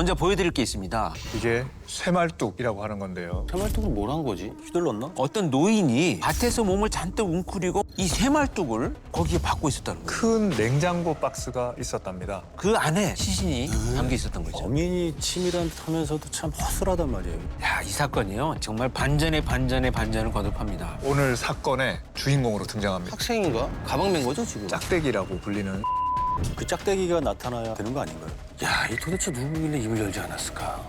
먼저 보여드릴 게 있습니다. 이게 쇠말뚝이라고 하는 건데요. 쇠말뚝을 뭘 한 거지? 휘둘렀나? 어떤 노인이 밭에서 몸을 잔뜩 웅크리고 이 쇠말뚝을 거기에 박고 있었다는 거예요. 큰 냉장고 박스가 있었답니다. 그 안에 시신이 담겨 있었던 거죠. 범인이 치밀한 듯 하면서도 참 허술하단 말이에요. 야, 이 사건이요. 정말 반전의 반전을 거듭합니다. 오늘 사건의 주인공으로 등장합니다. 학생인가? 가방 맨 거죠, 지금? 짝대기라고 불리는 그 짝대기가 나타나야 되는 거 아닌가요? 야, 이 도대체 누구길래 입을 열지 않았을까?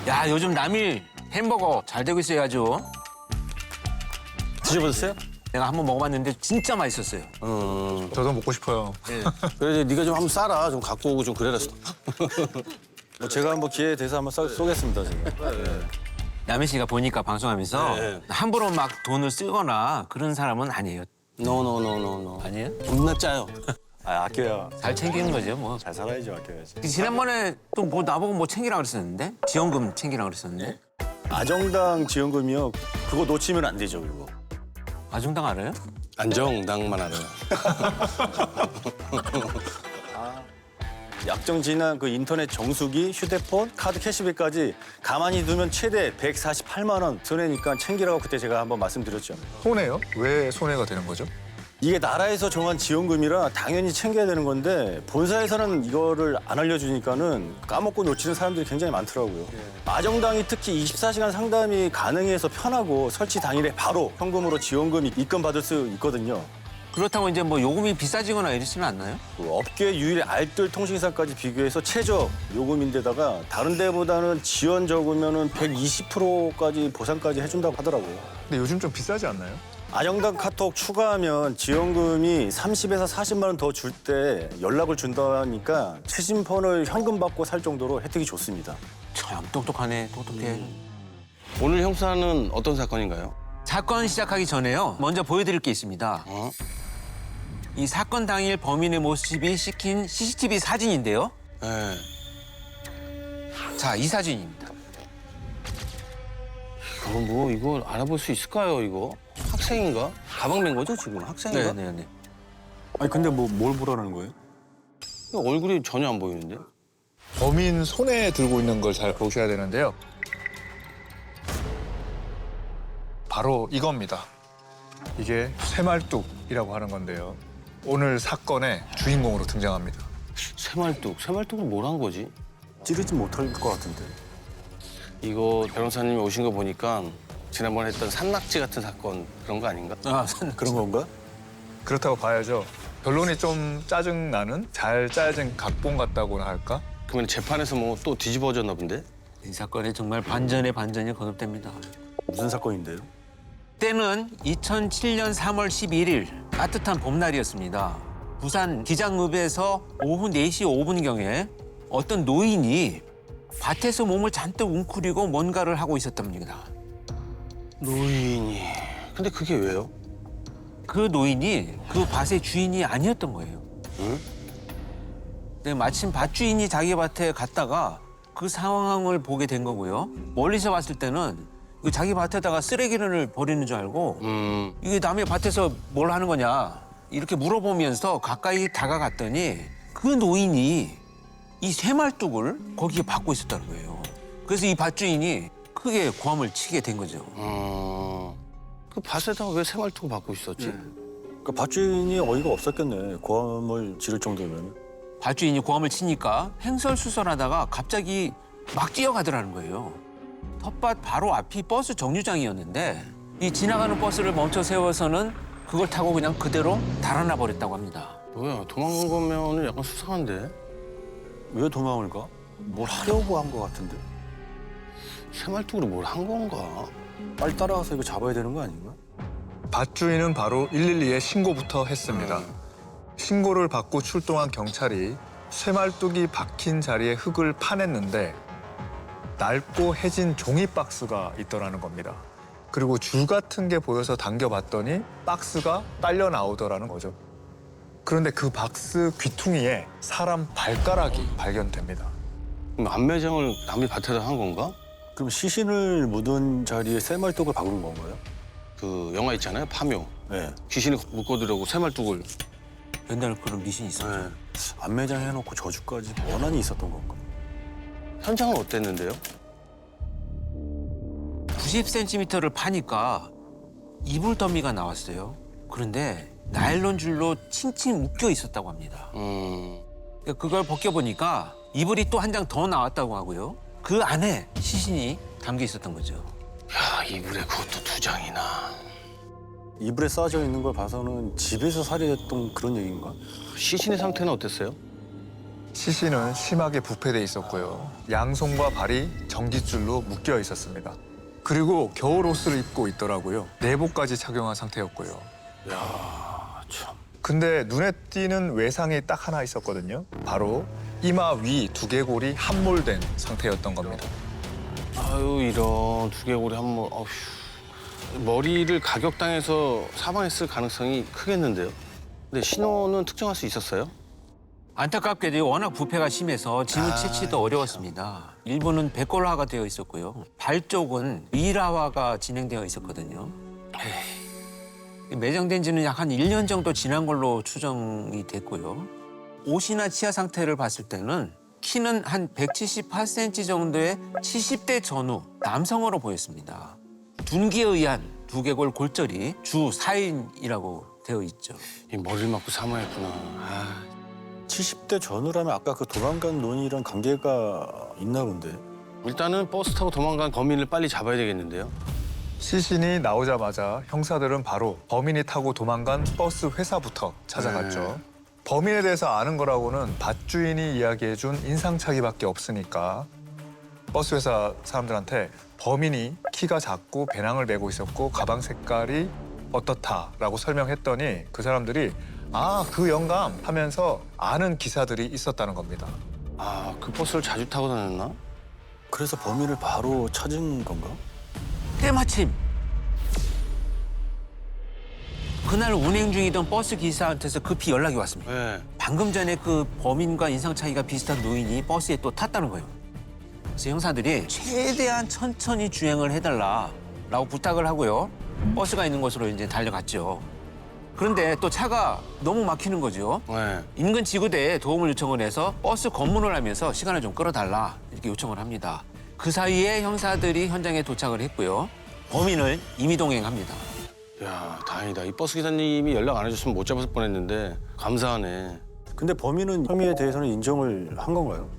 야, 요즘 남일 햄버거 잘 되고 있어요, 아주. 드셔보셨어요? 내가 한번 먹어봤는데 진짜 맛있었어요. 저도 먹고 싶어요. 그래, 네가 좀 한번 싸라. 좀 갖고 오고 좀 그래라. 뭐 제가 한번 기회에 대해서 한번 쏘겠습니다, 지금. 남일 씨가 보니까 방송하면서 네. 함부로 막 돈을 쓰거나 그런 사람은 아니에요. 노. 아니에요? 겁나 짜요. 아, 아껴야. 잘 챙기는 거죠, 뭐. 잘 살아야죠, 아껴야지. 지난번에 또 뭐 나보고 뭐 챙기라 그랬었는데? 지원금 챙기라 그랬었는데? 아정당 지원금이요. 그거 놓치면 안 되죠, 그거. 아중당 알아요? 안정당만 알아요. 약정 지난 그 인터넷 정수기, 휴대폰, 카드 캐시백까지 가만히 두면 최대 148만 원 손해니까 챙기라고 그때 제가 한번 말씀드렸죠. 손해요? 왜 손해가 되는 거죠? 이게 나라에서 정한 지원금이라 당연히 챙겨야 되는 건데 본사에서는 이거를 안 알려주니까는 까먹고 놓치는 사람들이 굉장히 많더라고요. 아정당이 특히 24시간 상담이 가능해서 편하고 설치 당일에 바로 현금으로 지원금이 입금받을 수 있거든요. 그렇다고 이제 뭐 요금이 비싸지거나 이러지는 않나요? 그 업계 유일 알뜰 통신사까지 비교해서 최저 요금인데다가 다른 데보다는 지원 적으면은 120%까지 보상까지 해준다고 하더라고요. 근데 요즘 좀 비싸지 않나요? 아정당 카톡 추가하면 지원금이 30에서 40만 원 더 줄 때 연락을 준다니까 최신폰을 현금 받고 살 정도로 혜택이 좋습니다. 참 똑똑하네, 똑똑해. 오늘 형사는 어떤 사건인가요? 사건 시작하기 전에요. 먼저 보여드릴 게 있습니다. 이 사건 당일 범인의 모습이 찍힌 CCTV 사진인데요. 네. 자, 이 사진입니다. 이거 알아볼 수 있을까요, 이거? 학생인가? 가방 맨 거죠, 지금? 학생인가? 네네네. 아니 근데 뭘 보라는 거예요? 얼굴이 전혀 안 보이는데? 범인 손에 들고 있는 걸 잘 보셔야 되는데요. 바로 이겁니다. 이게 쇠말뚝이라고 하는 건데요. 오늘 사건의 주인공으로 등장합니다. 쇠말뚝을 뭘 한 거지? 찌르지 못할 것 같은데. 이거 변호사님이 오신 거 보니까 지난번에 했던 산낙지 같은 사건 그런 거 아닌가? 아, 그런 건가? 그렇다고 봐야죠. 결론이 좀 짜증나는 잘 짜진 각본 같다고나 할까? 그러면 재판에서 뭐 또 뒤집어졌나 본데? 이 사건에 정말 반전의 반전이 거듭됩니다. 무슨 사건인데요? 때는 2007년 3월 11일 따뜻한 봄날이었습니다. 부산 기장읍에서 오후 4시 5분경에 어떤 노인이 밭에서 몸을 잔뜩 웅크리고 뭔가를 하고 있었답니다. 노인이... 근데 그게 왜요? 그 노인이 그 밭의 주인이 아니었던 거예요. 응? 근데 마침 밭 주인이 자기 밭에 갔다가 그 상황을 보게 된 거고요. 멀리서 봤을 때는 그 자기 밭에다가 쓰레기를 버리는 줄 알고 이게 남의 밭에서 뭘 하는 거냐 이렇게 물어보면서 가까이 다가갔더니 그 노인이 이 쇠말뚝을 거기에 박고 있었다는 거예요. 그래서 이 밭 주인이 크게 고함을 치게 된 거죠. 그 밭에다가 왜 새말뚝을 받고 있었지? 그 밭주인이 어이가 없었겠네. 고함을 지를 정도면. 밭 주인이 고함을 치니까 횡설수설하다가 갑자기 막 뛰어가더라는 거예요. 텃밭 바로 앞이 버스 정류장이었는데 이 지나가는 버스를 멈춰 세워서는 그걸 타고 그냥 그대로 달아나 버렸다고 합니다. 뭐야, 도망간 거면 약간 수상한데? 왜 도망을 가? 뭘 하려고 한 것 같은데. 새말뚝으로 뭘 한 건가? 빨리 따라가서 이거 잡아야 되는 거 아닌가? 밭 주인은 바로 112에 신고부터 했습니다. 신고를 받고 출동한 경찰이 쇠말뚝이 박힌 자리에 흙을 파냈는데 낡고 해진 종이 박스가 있더라는 겁니다. 그리고 줄 같은 게 보여서 당겨봤더니 박스가 딸려 나오더라는 거죠. 그런데 그 박스 귀퉁이에 사람 발가락이 발견됩니다. 그럼 안매장을 남의 밭에다 한 건가? 그럼 시신을 묻은 자리에 쇠말뚝을 박은 건가요? 그 영화 있잖아요, 파묘. 네. 귀신이 묶어두려고 새말뚝을 연달아 그런 미신이 있었죠. 네. 안매장 해놓고 저주까지 원한이 있었던 건가? 현장은 어땠는데요? 90cm를 파니까 이불 더미가 나왔어요. 그런데 나일론 줄로 칭칭 묶여 있었다고 합니다. 그러니까 그걸 벗겨보니까 이불이 또 한 장 더 나왔다고 하고요. 그 안에 시신이 담겨 있었던 거죠. 야, 이불에 그것도 2장이나. 이불에 쌓여져 있는 걸 봐서는 집에서 살해했던 그런 얘기인가? 시신의 상태는 어땠어요? 시신은 심하게 부패돼 있었고요. 양손과 발이 전깃줄로 묶여 있었습니다. 그리고 겨울 옷을 입고 있더라고요. 내복까지 착용한 상태였고요. 야, 참. 근데 눈에 띄는 외상이 딱 하나 있었거든요. 바로 이마 위 두개골이 함몰된 상태였던 겁니다. 아유, 이런 두개골이 한번 어휴. 머리를 가격당해서 사망했을 가능성이 크겠는데요. 근데 신원은 특정할 수 있었어요? 안타깝게도 워낙 부패가 심해서 지문 채취도 어려웠습니다. 일부는 백골화가 되어 있었고요. 발 쪽은 미라화가 진행되어 있었거든요. 매장된 지는 약 한 1년 정도 지난 걸로 추정이 됐고요. 옷이나 치아 상태를 봤을 때는 키는 한 178cm 정도의 70대 전후 남성으로 보였습니다. 둔기에 의한 두개골 골절이 주 4인이라고 되어 있죠. 이 머리를 맞고 사망했구나. 아, 70대 전후라면 아까 그 도망간 논이랑 관계가 있나 본데. 일단은 버스 타고 도망간 범인을 빨리 잡아야 되겠는데요. 시신이 나오자마자 형사들은 바로 범인이 타고 도망간 버스 회사부터 찾아갔죠. 범인에 대해서 아는 거라고는 밭주인이 이야기해준 인상착의밖에 없으니까 버스 회사 사람들한테 범인이 키가 작고 배낭을 메고 있었고 가방 색깔이 어떻다라고 설명했더니 그 사람들이 아, 그 영감 하면서 아는 기사들이 있었다는 겁니다. 아, 그 버스를 자주 타고 다녔나? 그래서 범인을 바로 찾은 건가? 때마침 그날 운행 중이던 버스 기사한테서 급히 연락이 왔습니다. 네. 방금 전에 그 범인과 인상 차이가 비슷한 노인이 버스에 또 탔다는 거예요. 그래서 형사들이 최대한 천천히 주행을 해달라라고 부탁을 하고요. 버스가 있는 곳으로 이제 달려갔죠. 그런데 또 차가 너무 막히는 거죠. 네. 인근 지구대에 도움을 요청을 해서 버스 검문을 하면서 시간을 좀 끌어달라 이렇게 요청을 합니다. 그 사이에 형사들이 현장에 도착을 했고요. 범인을 임의동행합니다. 야, 다행이다. 이 버스 기사님이 연락 안 해줬으면 못 잡았을 뻔했는데 감사하네. 근데 범인은 혐의에 대해서는 인정을 한 건가요?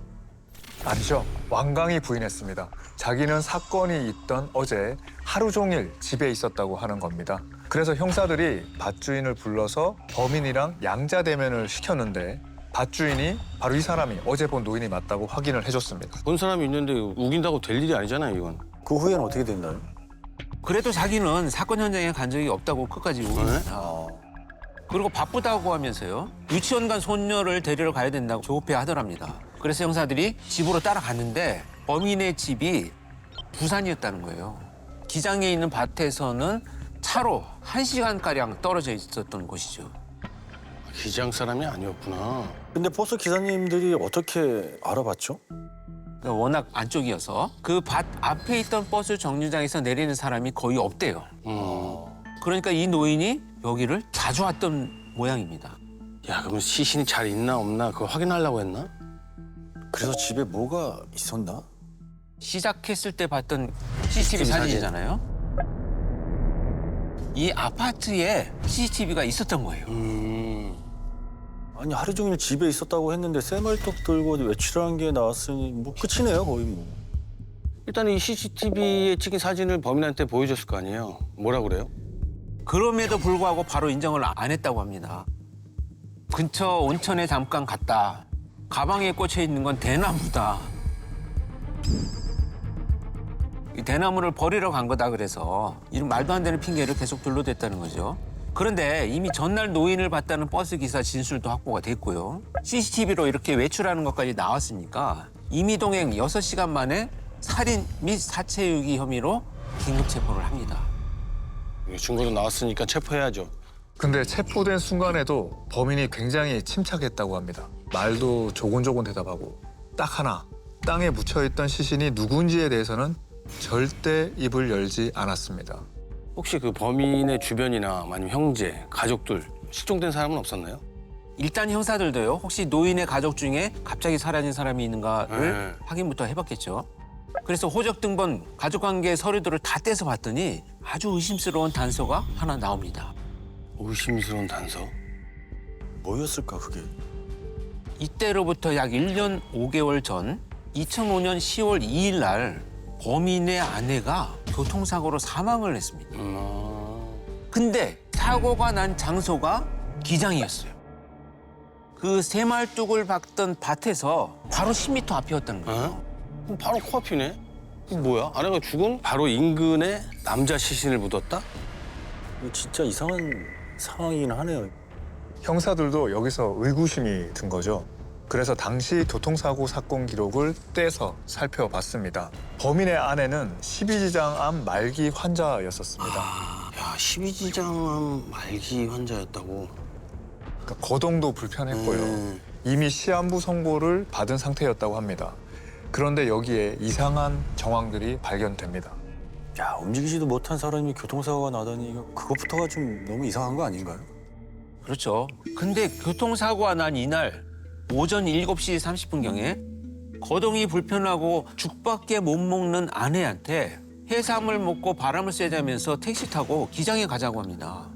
아니죠. 완강히 부인했습니다. 자기는 사건이 있던 어제 하루 종일 집에 있었다고 하는 겁니다. 그래서 형사들이 밭주인을 불러서 범인이랑 양자대면을 시켰는데 밭주인이 바로 이 사람이 어제 본 노인이 맞다고 확인을 해줬습니다. 본 사람이 있는데 우긴다고 될 일이 아니잖아요, 이건. 그 후에는 어떻게 됐나요? 그래도 자기는 사건 현장에 간 적이 없다고 끝까지 우깁니다. 그리고 바쁘다고 하면서요. 유치원 간 손녀를 데리러 가야 된다고 조급해 하더랍니다. 그래서 형사들이 집으로 따라갔는데 범인의 집이 부산이었다는 거예요. 기장에 있는 밭에서는 차로 1시간가량 떨어져 있었던 곳이죠. 기장 사람이 아니었구나. 근데 버스 기사님들이 어떻게 알아봤죠? 그러니까 워낙 안쪽이어서 그 밭 앞에 있던 버스 정류장에서 내리는 사람이 거의 없대요. 그러니까 이 노인이 여기를 자주 왔던 모양입니다. 야, 그럼 시신이 잘 있나 없나 그거 확인하려고 했나? 그래서 집에 뭐가 있었나? 시작했을 때 봤던 CCTV 사진이잖아요. 이 아파트에 CCTV가 있었던 거예요. 아니 하루 종일 집에 있었다고 했는데 쇠말뚝 들고 외출한 게 나왔으니 뭐 끝이네요 거의 뭐. 일단 이 CCTV에 찍힌 사진을 범인한테 보여줬을 거 아니에요. 뭐라 그래요? 그럼에도 불구하고 바로 인정을 안 했다고 합니다. 근처 온천에 잠깐 갔다. 가방에 꽂혀 있는 건 대나무다. 이 대나무를 버리러 간 거다 그래서 이런 말도 안 되는 핑계를 계속 둘러댔다는 거죠. 그런데 이미 전날 노인을 봤다는 버스 기사 진술도 확보가 됐고요. CCTV로 이렇게 외출하는 것까지 나왔으니까 임의동행 6시간 만에 살인 및 사체 유기 혐의로 긴급 체포를 합니다. 증거도 나왔으니까 체포해야죠. 근데 체포된 순간에도 범인이 굉장히 침착했다고 합니다. 말도 조곤조곤 대답하고 딱 하나, 땅에 묻혀있던 시신이 누군지에 대해서는 절대 입을 열지 않았습니다. 혹시 그 범인의 주변이나 아니면 형제, 가족들 실종된 사람은 없었나요? 일단 형사들도요. 혹시 노인의 가족 중에 갑자기 사라진 사람이 있는가를 네. 확인부터 해봤겠죠. 그래서 호적 등본, 가족관계 서류들을 다 떼서 봤더니 아주 의심스러운 단서가 하나 나옵니다. 의심스러운 단서? 뭐였을까 그게? 이때로부터 약 1년 5개월 전 2005년 10월 2일 날 범인의 아내가 교통사고로 사망을 했습니다. 근데 사고가 난 장소가 기장이었어요. 그 새말뚝을 박던 밭에서 바로 10m 앞이었다는 거예요. 어? 그럼 바로 코앞이네. 이게 뭐야? 아내가 죽은 바로 인근에 남자 시신을 묻었다? 이거 진짜 이상한 상황이긴 하네요. 형사들도 여기서 의구심이 든 거죠. 그래서 당시 교통사고 사건 기록을 떼서 살펴봤습니다. 범인의 아내는 12지장암 말기 환자였었습니다. 야, 12지장암 말기 환자였다고. 그러니까 거동도 불편했고요. 이미 시한부 선고를 받은 상태였다고 합니다. 그런데 여기에 이상한 정황들이 발견됩니다. 야, 움직이지도 못한 사람이 교통사고가 나다니 이거 그것부터가 좀 너무 이상한 거 아닌가요? 그렇죠. 근데 교통사고가 난 이날 오전 7시 30분경에 거동이 불편하고 죽밖에 못 먹는 아내한테 해삼을 먹고 바람을 쐬자면서 택시 타고 기장에 가자고 합니다.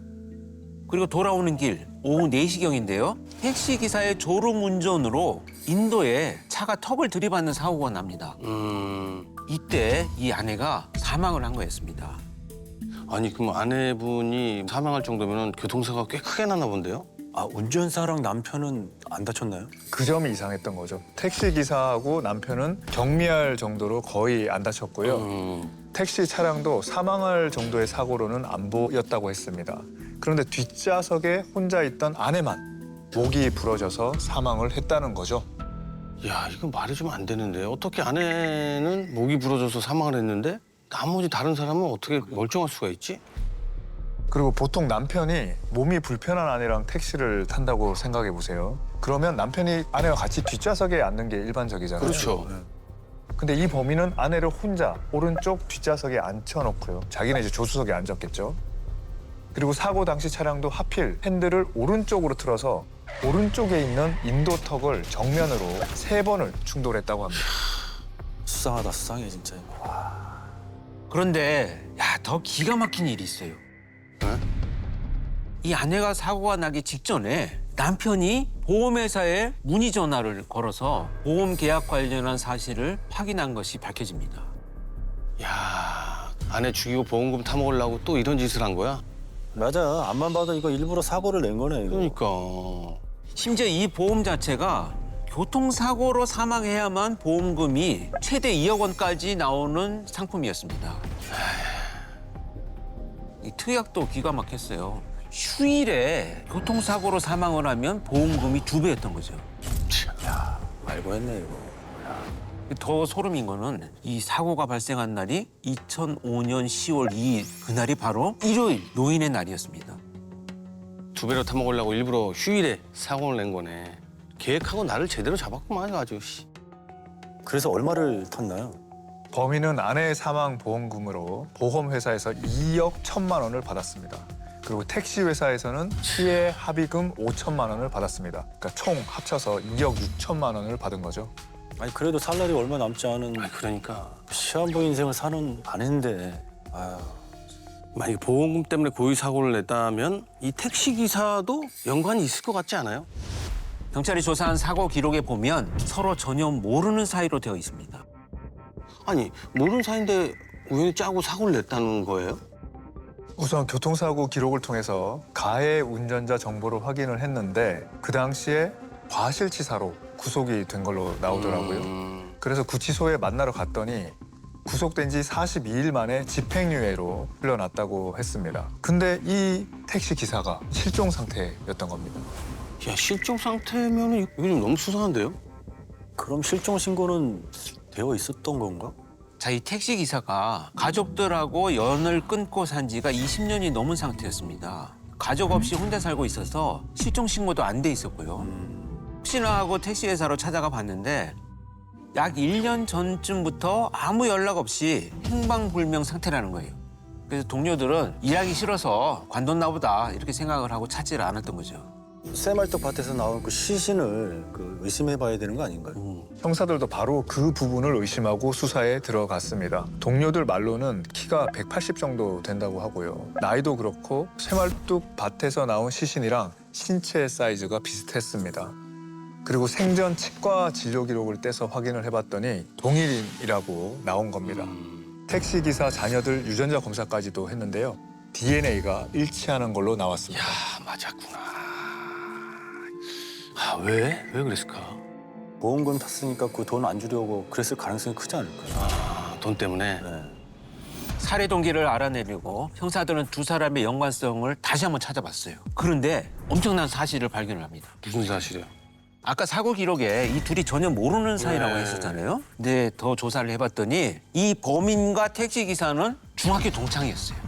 그리고 돌아오는 길 오후 4시경인데요. 택시 기사의 졸음 운전으로 인도에 차가 턱을 들이받는 사고가 납니다. 이때 이 아내가 사망을 한 거였습니다. 아니, 그럼 아내분이 사망할 정도면 교통사고가 꽤 크게 났나 본데요? 아, 운전사랑 남편은 안 다쳤나요? 그 점이 이상했던 거죠. 택시 기사하고 남편은 경미할 정도로 거의 안 다쳤고요. 택시 차량도 사망할 정도의 사고로는 안 보였다고 했습니다. 그런데 뒷좌석에 혼자 있던 아내만 목이 부러져서 사망을 했다는 거죠. 야, 이거 말이 좀 안 되는데. 어떻게 아내는 목이 부러져서 사망을 했는데 나머지 다른 사람은 어떻게 멀쩡할 수가 있지? 그리고 보통 남편이 몸이 불편한 아내랑 택시를 탄다고 생각해 보세요. 그러면 남편이 아내와 같이 뒷좌석에 앉는 게 일반적이잖아요. 그렇죠. 근데 이 범인은 아내를 혼자 오른쪽 뒷좌석에 앉혀놓고요. 자기는 이제 조수석에 앉았겠죠. 그리고 사고 당시 차량도 하필 핸들을 오른쪽으로 틀어서 오른쪽에 있는 인도턱을 정면으로 3번을 충돌했다고 합니다. 수상하다, 수상해 진짜. 그런데 더 기가 막힌 일이 있어요. 네? 이 아내가 사고가 나기 직전에 남편이 보험회사에 문의 전화를 걸어서 보험 계약 관련한 사실을 확인한 것이 밝혀집니다. 야, 아내 죽이고 보험금 타먹으려고 또 이런 짓을 한 거야? 맞아, 앞만 봐도 이거 일부러 사고를 낸 거네. 이거. 그러니까. 심지어 이 보험 자체가 교통사고로 사망해야만 보험금이 최대 2억 원까지 나오는 상품이었습니다. 이 특약도 기가 막혔어요. 휴일에 교통사고로 사망을 하면 보험금이 2배였던 거죠. 알고 했네 이거. 더 소름인 거는 이 사고가 발생한 날이 2005년 10월 2일, 그날이 바로 일요일 노인의 날이었습니다. 2배로 타먹으려고 일부러 휴일에 사고를 낸 거네. 계획하고 나를 제대로 잡았구만 아주. 씨. 그래서 얼마를 탔나요? 범인은 아내의 사망 보험금으로 보험회사에서 2억 1천만 원을 받았습니다. 그리고 택시 회사에서는 피해 합의금 5천만 원을 받았습니다. 그러니까 총 합쳐서 2억 6천만 원을 받은 거죠. 아니 그래도 살 날이 얼마 남지 않은 그러니까 시한부 인생을 사는 아내인데. 아유. 만약에 보험금 때문에 고의 사고를 냈다면 이 택시 기사도 연관이 있을 것 같지 않아요? 경찰이 조사한 사고 기록에 보면 서로 전혀 모르는 사이로 되어 있습니다. 아니, 모르는 사이인데 우연히 짜고 사고를 냈다는 거예요? 우선 교통사고 기록을 통해서 가해 운전자 정보를 확인을 했는데 그 당시에 과실치사로 구속이 된 걸로 나오더라고요. 그래서 구치소에 만나러 갔더니 구속된 지 42일 만에 집행유예로 풀려났다고 했습니다. 근데 이 택시 기사가 실종 상태였던 겁니다. 야, 실종 상태면 이거 좀 너무 수상한데요? 그럼 실종 신고는 되어 있었던 건가? 자, 이 택시 기사가 가족들하고 연을 끊고 산 지가 20년이 넘은 상태였습니다. 가족 없이 혼자 살고 있어서 실종 신고도 안 돼 있었고요. 혹시나 하고 택시 회사로 찾아가 봤는데 약 1년 전쯤부터 아무 연락 없이 행방불명 상태라는 거예요. 그래서 동료들은 일하기 싫어서 관뒀나 보다 이렇게 생각을 하고 찾지를 않았던 거죠. 쇠말뚝 밭에서 나온 그 시신을 의심해봐야 되는 거 아닌가요? 형사들도 바로 그 부분을 의심하고 수사에 들어갔습니다. 동료들 말로는 키가 180 정도 된다고 하고요. 나이도 그렇고 쇠말뚝 밭에서 나온 시신이랑 신체 사이즈가 비슷했습니다. 그리고 생전 치과 진료 기록을 떼서 확인을 해봤더니 동일인이라고 나온 겁니다. 택시기사 자녀들 유전자 검사까지도 했는데요. DNA가 일치하는 걸로 나왔습니다. 야, 맞았구나. 아, 왜? 왜 그랬을까? 보험금 탔으니까 그 돈 안 주려고 그랬을 가능성이 크지 않을까요? 아, 돈 때문에? 네. 살해 동기를 알아내려고 형사들은 두 사람의 연관성을 다시 한번 찾아봤어요. 그런데 엄청난 사실을 발견을 합니다. 무슨 사실이야? 아까 사고 기록에 이 둘이 전혀 모르는 사이라고 네. 했었잖아요. 근데 더 조사를 해봤더니 이 범인과 택시기사는 중학교 동창이었어요.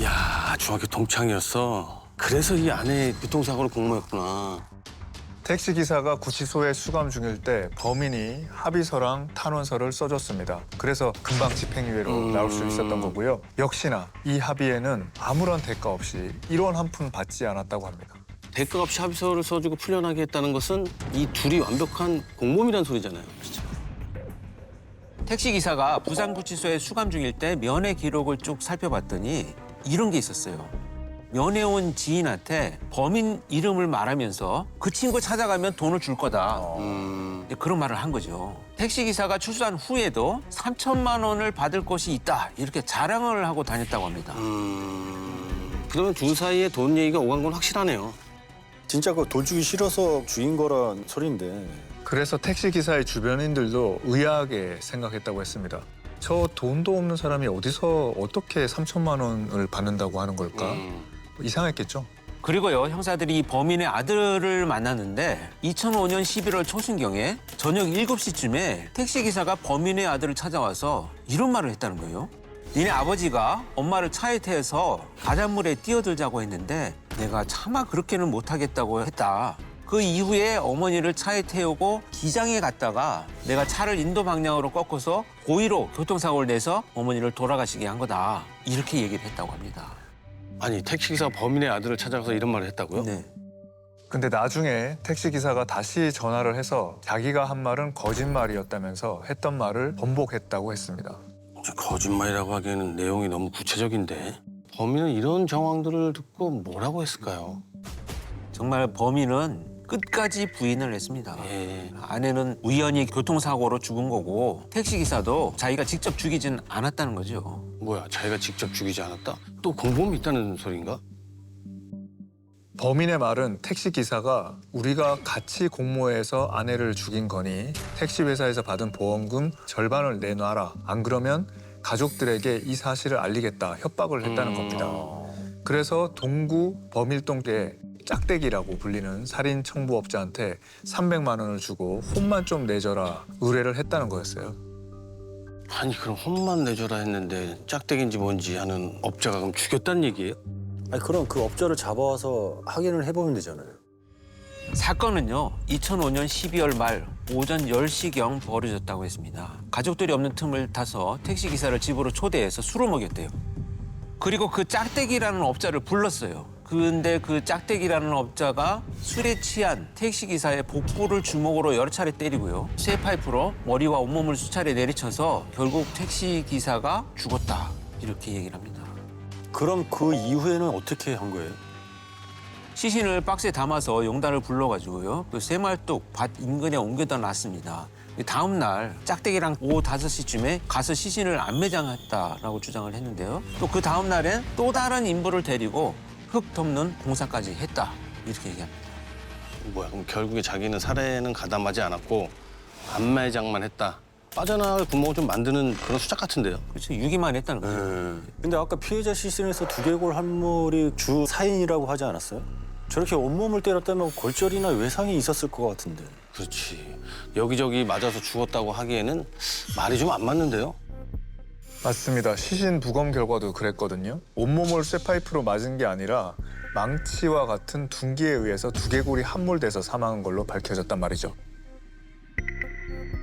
야, 중학교 동창이었어. 그래서 이 아내 교통사고로 공모했구나. 택시기사가 구치소에 수감 중일 때 범인이 합의서랑 탄원서를 써줬습니다. 그래서 금방 집행유예로 나올 수 있었던 거고요. 역시나 이 합의에는 아무런 대가 없이 1원 한 푼 받지 않았다고 합니다. 대가 없이 합의서를 써주고 풀려나게 했다는 것은 이 둘이 완벽한 공범이란 소리잖아요. 그렇죠? 택시기사가 부산구치소에 수감 중일 때 면회 기록을 쭉 살펴봤더니 이런 게 있었어요. 면회 온 지인한테 범인 이름을 말하면서 그 친구 찾아가면 돈을 줄 거다. 이제 그런 말을 한 거죠. 택시기사가 출소한 후에도 3천만 원을 받을 것이 있다. 이렇게 자랑을 하고 다녔다고 합니다. 그러면 둘 사이에 돈 얘기가 오간 건 확실하네요. 진짜 그 돈 주기 싫어서 죽인 거란 소리인데 그래서 택시기사의 주변인들도 의아하게 생각했다고 했습니다. 저 돈도 없는 사람이 어디서 어떻게 3천만 원을 받는다고 하는 걸까? 이상했겠죠? 그리고요, 형사들이 이 범인의 아들을 만났는데 2005년 11월 초순경에 저녁 7시쯤에 택시기사가 범인의 아들을 찾아와서 이런 말을 했다는 거예요. 니네 아버지가 엄마를 차에 태워서 바닷물에 뛰어들자고 했는데 내가 차마 그렇게는 못하겠다고 했다. 그 이후에 어머니를 차에 태우고 기장에 갔다가 내가 차를 인도 방향으로 꺾어서 고의로 교통사고를 내서 어머니를 돌아가시게 한 거다. 이렇게 얘기를 했다고 합니다. 아니, 택시기사가 범인의 아들을 찾아가서 이런 말을 했다고요? 네. 근데 나중에 택시기사가 다시 전화를 해서 자기가 한 말은 거짓말이었다면서 했던 말을 번복했다고 했습니다. 거짓말이라고 하기에는 내용이 너무 구체적인데 범인은 이런 정황들을 듣고 뭐라고 했을까요? 정말 범인은 끝까지 부인을 했습니다. 예. 아내는 우연히 교통사고로 죽은 거고 택시기사도 자기가 직접 죽이진 않았다는 거죠. 뭐야, 자기가 직접 죽이지 않았다? 또 공범이 있다는 소린가? 범인의 말은 택시기사가 우리가 같이 공모해서 아내를 죽인 거니 택시회사에서 받은 보험금 절반을 내놔라. 안 그러면 가족들에게 이 사실을 알리겠다. 협박을 했다는 겁니다. 그래서 동구 범일동계 짝대기라고 불리는 살인 청부업자한테 300만 원을 주고 혼만 좀 내줘라 의뢰를 했다는 거였어요. 아니, 그럼 혼만 내줘라 했는데 짝대기인지 뭔지 하는 업자가 그럼 죽였다는 얘기예요? 아니 그럼 그 업자를 잡아와서 확인을 해보면 되잖아요. 사건은요, 2005년 12월 말 오전 10시경 벌어졌다고 했습니다. 가족들이 없는 틈을 타서 택시기사를 집으로 초대해서 술을 먹였대요. 그리고 그 짝대기라는 업자를 불렀어요. 근데 그 짝대기라는 업자가 술에 취한 택시기사의 복부를 주먹으로 여러 차례 때리고요. 쇠파이프로 머리와 온몸을 수차례 내리쳐서 결국 택시기사가 죽었다. 이렇게 얘기를 합니다. 그럼 그 이후에는 어떻게 한 거예요? 시신을 박스에 담아서 용달을 불러가지고요. 그 새말뚝 밭 인근에 옮겨다 놨습니다. 다음 날 짝대기랑 오후 5시쯤에 가서 시신을 안매장했다라고 주장을 했는데요. 또 그 다음 날엔 또 다른 인부를 데리고 흙 덮는 공사까지 했다. 이렇게 얘기합니다. 뭐야, 그럼 결국에 자기는 살해는 가담하지 않았고 안매장만 했다. 빠져나갈 구멍을 좀 만드는 그런 수작 같은데요? 그렇죠. 유기만 했다는 거죠. 근데 아까 피해자 시신에서 두개골 한물이 주 사인이라고 하지 않았어요? 저렇게 온몸을 때렸다면 골절이나 외상이 있었을 것 같은데. 그렇지. 여기저기 맞아서 죽었다고 하기에는 말이 좀 안 맞는데요? 맞습니다. 시신 부검 결과도 그랬거든요. 온몸을 쇠파이프로 맞은 게 아니라 망치와 같은 둔기에 의해서 두개골이 함몰돼서 사망한 걸로 밝혀졌단 말이죠.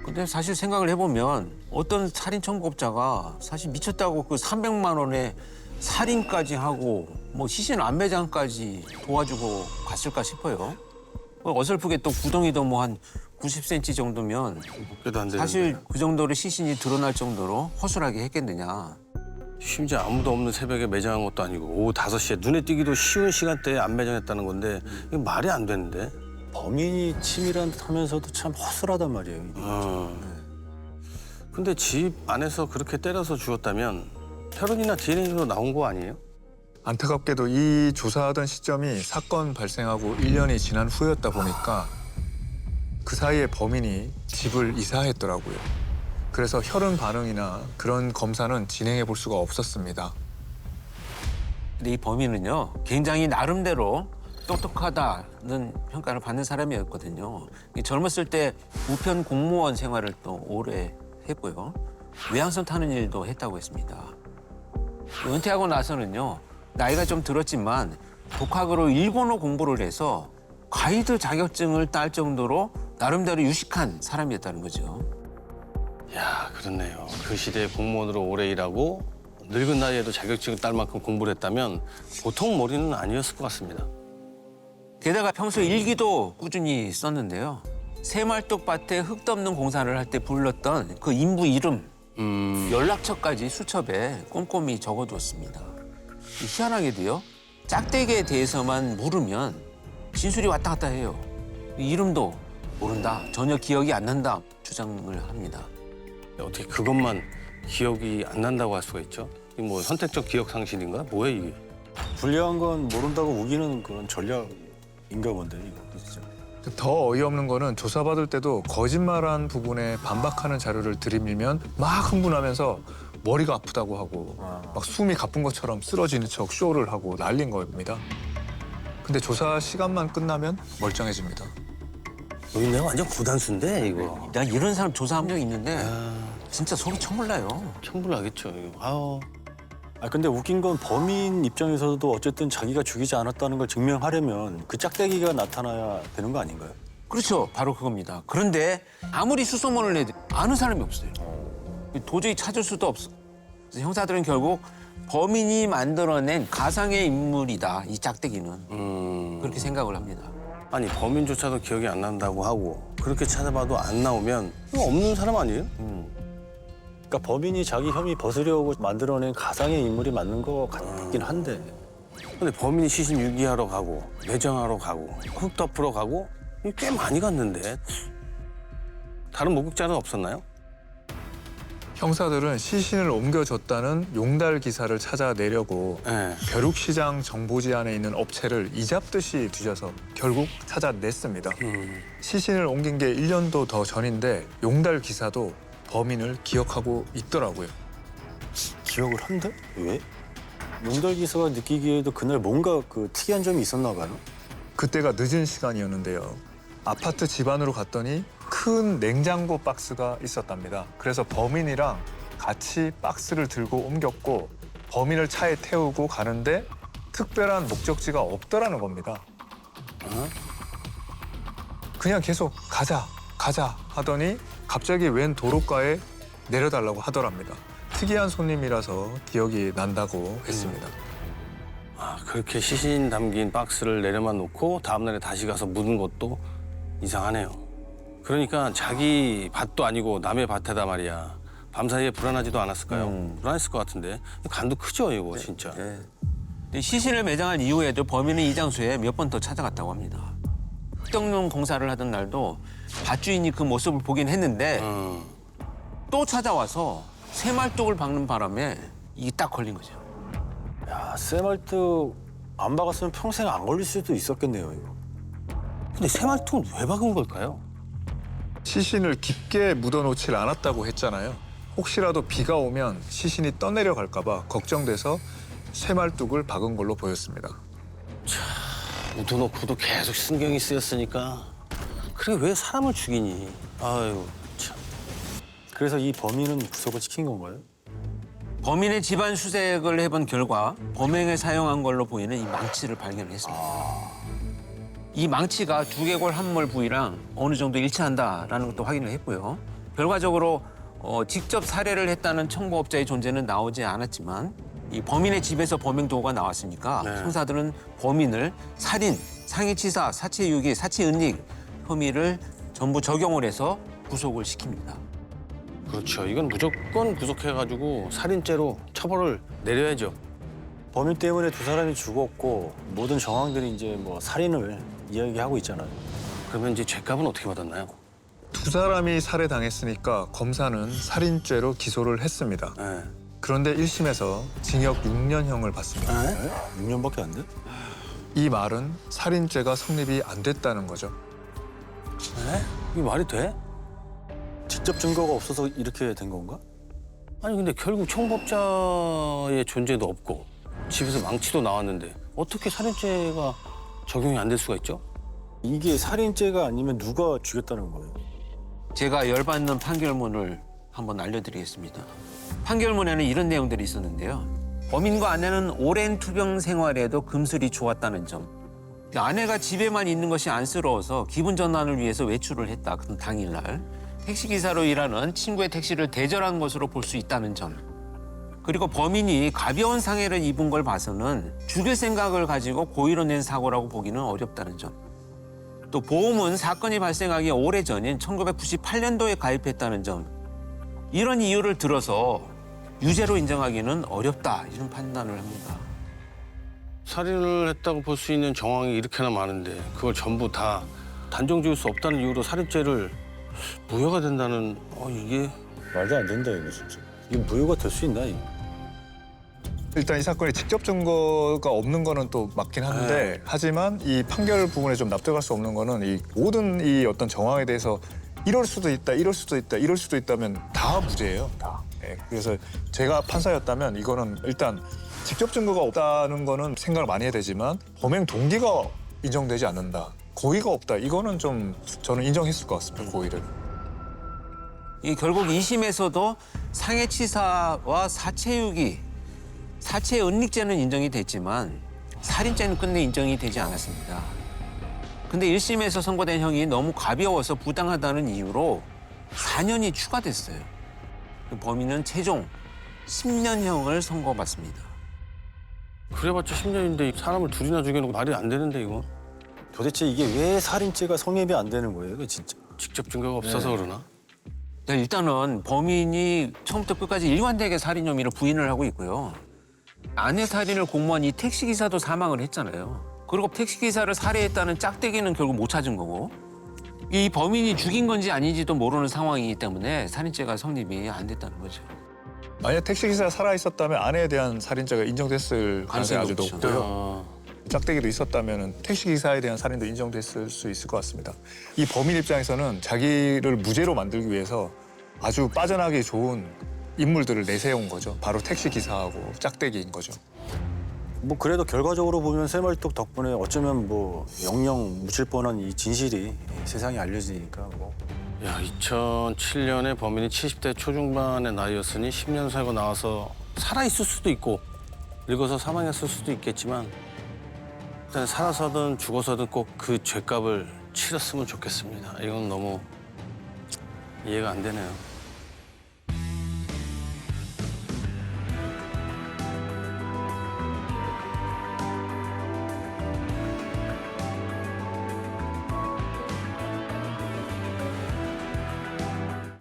근데 사실 생각을 해보면 어떤 살인 청부업자가 사실 미쳤다고 그 300만 원에 살인까지 하고 뭐 시신 안매장까지 도와주고 갔을까 싶어요. 어설프게 또 구덩이도 뭐 한 90cm 정도면 그래도 안 되는데. 사실 그 정도로 시신이 드러날 정도로 허술하게 했겠느냐. 심지어 아무도 없는 새벽에 매장한 것도 아니고 오후 5시에 눈에 띄기도 쉬운 시간대에 안 매장했다는 건데 이거 말이 안 되는데. 범인이 치밀한 듯 하면서도 참 허술하단 말이에요. 근데 집 안에서 그렇게 때려서 죽었다면 혈흔이나 DNA로 나온 거 아니에요? 안타깝게도 이 조사하던 시점이 사건 발생하고 1년이 지난 후였다 보니까 그 사이에 범인이 집을 이사했더라고요. 그래서 혈흔 반응이나 그런 검사는 진행해 볼 수가 없었습니다. 근데 이 범인은요, 굉장히 나름대로 똑똑하다는 평가를 받는 사람이었거든요. 젊었을 때 우편 공무원 생활을 또 오래 했고요. 외항선 타는 일도 했다고 했습니다. 은퇴하고 나서는요, 나이가 좀 들었지만 독학으로 일본어 공부를 해서 가이드 자격증을 딸 정도로 나름대로 유식한 사람이었다는 거죠. 야, 그렇네요. 그 시대에 공무원으로 오래 일하고 늙은 나이에도 자격증을 딸 만큼 공부를 했다면 보통 머리는 아니었을 것 같습니다. 게다가 평소 일기도 꾸준히 썼는데요. 새말뚝밭에 흙 덮는 공사를 할 때 불렀던 그 인부 이름, 연락처까지 수첩에 꼼꼼히 적어두었습니다. 희한하게도요, 짝대기에 대해서만 물으면 진술이 왔다 갔다 해요. 이름도 모른다, 전혀 기억이 안 난다 주장을 합니다. 어떻게 그것만 기억이 안 난다고 할 수가 있죠? 이게 뭐 선택적 기억 상실인가? 뭐야 이게? 불리한 건 모른다고 우기는 그런 전략인가 본데 이거 진짜. 더 어이없는 거는 조사받을 때도 거짓말한 부분에 반박하는 자료를 들이밀면 막 흥분하면서 머리가 아프다고 하고 막 숨이 가쁜 것처럼 쓰러지는 척 쇼를 하고 난린 겁니다. 근데 조사 시간만 끝나면 멀쩡해집니다. 여기 내가 완전 고단수인데 이거. 내가 이런 사람 조사한 적 있는데 진짜 속이 천불나요. 천불나겠죠. 이거. 아우. 아 근데 웃긴 건 범인 입장에서도 어쨌든 자기가 죽이지 않았다는 걸 증명하려면 그 짝대기가 나타나야 되는 거 아닌가요? 그렇죠, 바로 그겁니다. 그런데 아무리 수소문을 내도 아는 사람이 없어요. 도저히 찾을 수도 없어. 그래서 형사들은 결국 범인이 만들어낸 가상의 인물이다, 이 짝대기는. 그렇게 생각을 합니다. 아니 범인조차도 기억이 안 난다고 하고 그렇게 찾아봐도 안 나오면 이거 없는 사람 아니에요? 그러니까 범인이 자기 혐의 벗으려고 만들어낸 가상의 인물이 맞는 것 같긴 한데 근데 범인이 시신 유기하러 가고 매장하러 가고 흙 덮으러 가고 이거 꽤 많이 갔는데 다른 목격자는 없었나요? 형사들은 시신을 옮겨줬다는 용달 기사를 찾아내려고 네. 벼룩시장 정보지 안에 있는 업체를 이잡듯이 뒤져서 결국 찾아냈습니다. 시신을 옮긴 게 1년도 더 전인데 용달 기사도 범인을 기억하고 있더라고요. 기억을 한대? 왜? 용달 기사가 느끼기에도 그날 뭔가 그 특이한 점이 있었나 봐요. 그때가 늦은 시간이었는데요. 아파트 집안으로 갔더니 큰 냉장고 박스가 있었답니다. 그래서 범인이랑 같이 박스를 들고 옮겼고 범인을 차에 태우고 가는데 특별한 목적지가 없더라는 겁니다. 그냥 계속 가자, 가자 하더니 갑자기 웬 도로가에 내려달라고 하더랍니다. 특이한 손님이라서 기억이 난다고 했습니다. 아, 그렇게 시신 담긴 박스를 내려만 놓고 다음날에 다시 가서 묻은 것도 이상하네요. 그러니까 자기 밭도 아니고 남의 밭에다 말이야. 밤사이에 불안하지도 않았을까요? 불안했을 것 같은데. 간도 크죠, 이거 진짜. 네. 근데 시신을 매장한 이후에도 범인은 이 장소에 몇 번 더 찾아갔다고 합니다. 흙덮는 공사를 하던 날도 밭주인이 그 모습을 보긴 했는데 또 찾아와서 새말뚝을 박는 바람에 이게 딱 걸린 거죠. 야, 새말뚝 안 박았으면 평생 안 걸릴 수도 있었겠네요, 이거. 근데 새말뚝은 왜 박은 걸까요? 시신을 깊게 묻어놓질 않았다고 했잖아요. 혹시라도 비가 오면 시신이 떠내려갈까 봐 걱정돼서 쇠말뚝을 박은 걸로 보였습니다. 묻어놓고도 계속 신경이 쓰였으니까. 그래 왜 사람을 죽이니? 아유 참. 그래서 이 범인은 구속을 시킨 건가요? 범인의 집안 수색을 해본 결과 범행에 사용한 걸로 보이는 이 망치를 발견했습니다. 이 망치가 두개골 함몰 부위랑 어느 정도 일치한다라는 것도 확인을 했고요. 결과적으로 직접 살해를 했다는 청부업자의 존재는 나오지 않았지만 이 범인의 집에서 범행 도구가 나왔으니까 네. 형사들은 범인을 살인, 상해치사, 사체유기, 사체은닉 혐의를 전부 적용을 해서 구속을 시킵니다. 그렇죠. 이건 무조건 구속해가지고 살인죄로 처벌을 내려야죠. 범인 때문에 두 사람이 죽었고 모든 정황들이 이제 뭐 살인을 이야기하고 있잖아요. 그러면 이제 죄값은 어떻게 받았나요? 두 사람이 살해당했으니까 검사는 살인죄로 기소를 했습니다. 네. 그런데 1심에서 징역 6년형을 받습니다. 6년밖에 안 돼? 이 말은 살인죄가 성립이 안 됐다는 거죠. 이게 말이 돼? 직접 증거가 없어서 이렇게 된 건가? 아니 근데 결국 청법자의 존재도 없고 집에서 망치도 나왔는데 어떻게 살인죄가 적용이 안 될 수가 있죠? 이게 살인죄가 아니면 누가 죽였다는 거예요? 제가 열받는 판결문을 한번 알려드리겠습니다. 판결문에는 이런 내용들이 있었는데요. 범인과 아내는 오랜 투병 생활에도 금슬이 좋았다는 점. 아내가 집에만 있는 것이 안쓰러워서 기분 전환을 위해서 외출을 했다. 그 당일날. 택시기사로 일하는 친구의 택시를 대절한 것으로 볼 수 있다는 점. 그리고 범인이 가벼운 상해를 입은 걸 봐서는 죽일 생각을 가지고 고의로 낸 사고라고 보기는 어렵다는 점. 또 보험은 사건이 발생하기 오래전인 1998년도에 가입했다는 점. 이런 이유를 들어서 유죄로 인정하기는 어렵다 이런 판단을 합니다. 살인을 했다고 볼 수 있는 정황이 이렇게나 많은데 그걸 전부 다 단정 지을 수 없다는 이유로 살인죄를 무효가 된다는 이게 말도 안 된다 이거 진짜. 이게 무효가 될 수 있나 이거? 일단 이 사건에 직접 증거가 없는 거는 또 맞긴 한데 하지만 이 판결 부분에 좀 납득할 수 없는 거는 이 모든 이 어떤 정황에 대해서 이럴 수도 있다, 이럴 수도 있다, 이럴 수도 있다면 다 무죄예요, 다. 예, 그래서 제가 판사였다면 이거는 일단 직접 증거가 없다는 거는 생각을 많이 해야 되지만 범행 동기가 인정되지 않는다, 고의가 없다, 이거는 좀 저는 인정했을 것 같습니다, 고의를. 이 결국 2심에서도 상해치사와 사체유기, 사체은닉죄는 인정이 됐지만 살인죄는 끝내 인정이 되지 않았습니다. 근데 1심에서 선고된 형이 너무 가벼워서 부당하다는 이유로 4년이 추가됐어요. 범인은 최종 10년형을 선고받습니다. 그래봤자 10년인데 사람을 둘이나 죽여놓고 말이 안 되는데 이거 도대체 이게 왜 살인죄가 성립이 안 되는 거예요, 이거 진짜? 직접 증거가 없어서 그러나? 네, 일단은 범인이 처음부터 끝까지 일관되게 살인 혐의를 부인을 하고 있고요. 아내 살인을 공모한 이 택시기사도 사망을 했잖아요. 그리고 택시기사를 살해했다는 짝대기는 결국 못 찾은 거고 이 범인이 죽인 건지 아닌지도 모르는 상황이기 때문에 살인죄가 성립이 안 됐다는 거죠. 만약 택시기사가 살아있었다면 아내에 대한 살인죄가 인정됐을 가능성이 아주 가능성이 높고요. 짝대기도 있었다면 택시기사에 대한 살인도 인정됐을 수 있을 것 같습니다. 이 범인 입장에서는 자기를 무죄로 만들기 위해서 아주 빠져나가기 좋은 인물들을 내세운 거죠. 바로 택시기사하고 짝대기인 거죠. 뭐 그래도 결과적으로 보면 새말뚝 덕분에 어쩌면 뭐 영영 묻힐 뻔한 이 진실이 세상에 알려지니까 뭐. 야, 2007년에 범인이 70대 초중반의 나이였으니 10년 살고 나와서 살아있을 수도 있고 늙어서 사망했을 수도 있겠지만 일단 살아서든 죽어서든 꼭 그 죄값을 치렀으면 좋겠습니다. 이건 너무 이해가 안 되네요.